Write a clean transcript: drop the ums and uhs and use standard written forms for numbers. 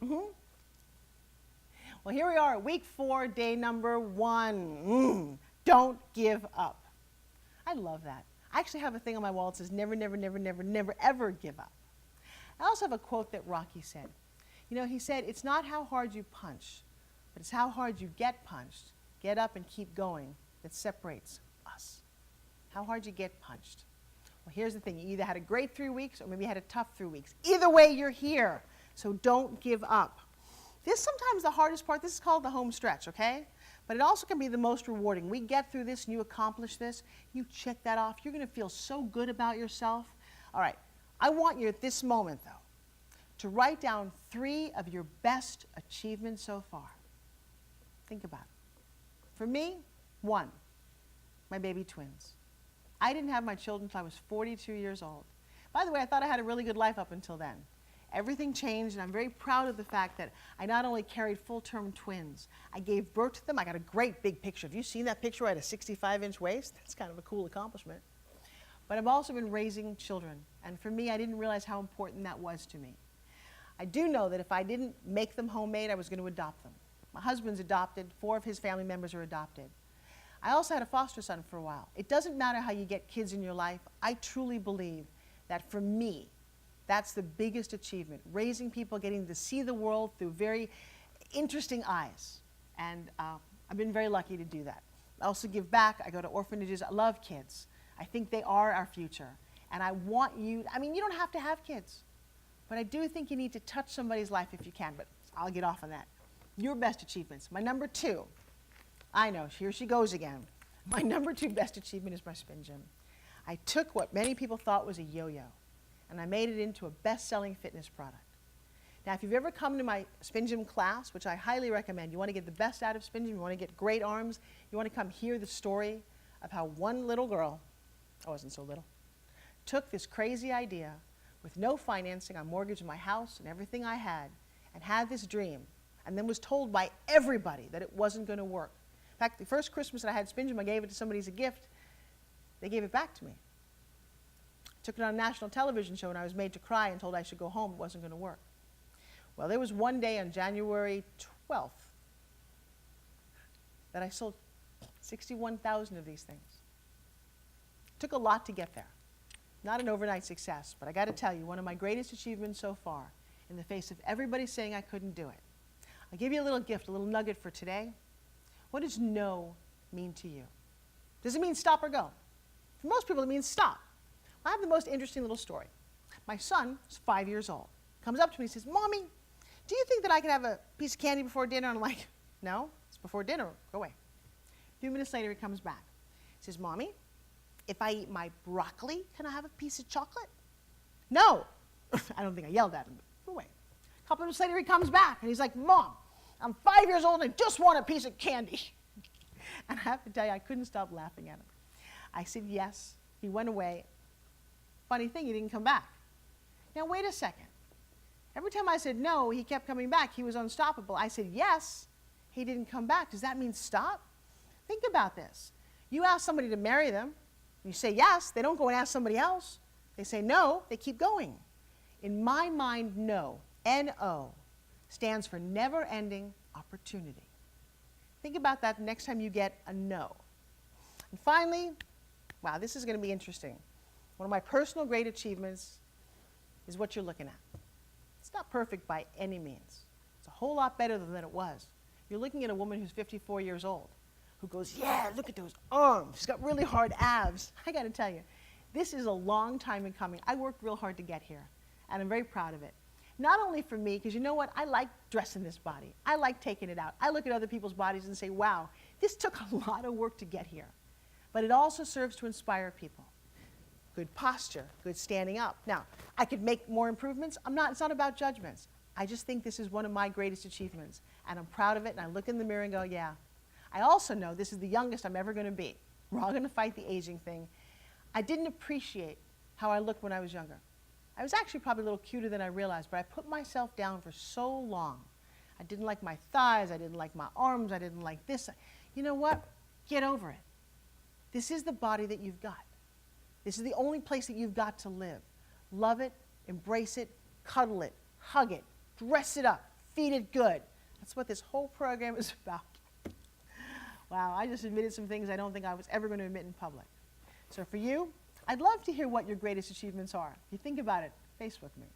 Well, here we are at week 4, day number 1. Don't give up. I love that. I actually have a thing on my wall that says never, never, never, never, never, ever give up. I also have a quote that Rocky said. You know, he said, it's not how hard you punch, but it's how hard you get punched, get up and keep going, that separates us. How hard you get punched. Well, here's the thing. You either had a great 3 weeks or maybe you had a tough 3 weeks. Either way, you're here. So don't give up. This is sometimes the hardest part. This is called the home stretch, okay? But it also can be the most rewarding. We get through this and you accomplish this. You check that off. You're going to feel so good about yourself. All right. I want you at this moment, though, to write down 3 of your best achievements so far. Think about it. For me, 1, my baby twins. I didn't have my children until I was 42 years old. By the way, I thought I had a really good life up until then. Everything changed, and I'm very proud of the fact that I not only carried full-term twins, I gave birth to them. I got a great big picture. Have you seen that picture where I had a 65-inch waist? That's kind of a cool accomplishment. But I've also been raising children, and for me, I didn't realize how important that was to me. I do know that if I didn't make them homemade, I was going to adopt them. My husband's adopted. 4 of his family members are adopted. I also had a foster son for a while. It doesn't matter how you get kids in your life. I truly believe that for me, that's the biggest achievement, raising people, getting to see the world through very interesting eyes. And I've been very lucky to do that. I also give back. I go to orphanages. I love kids. I think they are our future. And I want you, I mean, you don't have to have kids. But I do think you need to touch somebody's life if you can. But I'll get off on that. Your best achievements. My number 2. I know, here she goes again. My number 2 best achievement is my spin gym. I took what many people thought was a yo-yo, and I made it into a best-selling fitness product. Now, if you've ever come to my spin gym class, which I highly recommend, you want to get the best out of spin gym, you want to get great arms, you want to come hear the story of how one little girl, I wasn't so little, took this crazy idea with no financing. I mortgaged my house and everything I had this dream, and then was told by everybody that it wasn't going to work. In fact, the first Christmas that I had spin gym, I gave it to somebody as a gift. They gave it back to me. Took it on a national television show, and I was made to cry and told I should go home. It wasn't going to work. Well, there was one day on January 12th that I sold 61,000 of these things. Took a lot to get there. Not an overnight success, but I got to tell you, one of my greatest achievements so far, in the face of everybody saying I couldn't do it. I'll give you a little gift, a little nugget for today. What does no mean to you? Does it mean stop or go? For most people, it means stop. I have the most interesting little story. My son is 5 years old. Comes up to me and says, Mommy, do you think that I could have a piece of candy before dinner? And I'm like, no, it's before dinner. Go away. A few minutes later, he comes back. He says, Mommy, if I eat my broccoli, can I have a piece of chocolate? No. I don't think I yelled at him, but go away. A couple minutes later, he comes back, and he's like, Mom, I'm 5 years old and I just want a piece of candy. And I have to tell you, I couldn't stop laughing at him. I said yes. He went away. Funny thing, he didn't come back. Now, wait a second. Every time I said no, he kept coming back. He was unstoppable. I said yes. He didn't come back. Does that mean stop? Think about this. You ask somebody to marry them. You say yes. They don't go and ask somebody else. They say no. They keep going. In my mind, no, N-O, stands for never-ending opportunity. Think about that next time you get a no. And finally, wow, this is going to be interesting. One of my personal great achievements is what you're looking at. It's not perfect by any means. It's a whole lot better than it was. You're looking at a woman who's 54 years old who goes, yeah, look at those arms. She's got really hard abs. I got to tell you, this is a long time in coming. I worked real hard to get here, and I'm very proud of it. Not only for me, because you know what? I like dressing this body. I like taking it out. I look at other people's bodies and say, wow, this took a lot of work to get here. But it also serves to inspire people. Good posture, good standing up. Now, I could make more improvements. It's not about judgments. I just think this is one of my greatest achievements, and I'm proud of it, and I look in the mirror and go, yeah. I also know this is the youngest I'm ever going to be. We're all going to fight the aging thing. I didn't appreciate how I looked when I was younger. I was actually probably a little cuter than I realized, but I put myself down for so long. I didn't like my thighs, I didn't like my arms, I didn't like this. You know what? Get over it. This is the body that you've got. This is the only place that you've got to live. Love it, embrace it, cuddle it, hug it, dress it up, feed it good. That's what this whole program is about. Wow, I just admitted some things I don't think I was ever going to admit in public. So for you, I'd love to hear what your greatest achievements are. If you think about it, Facebook me.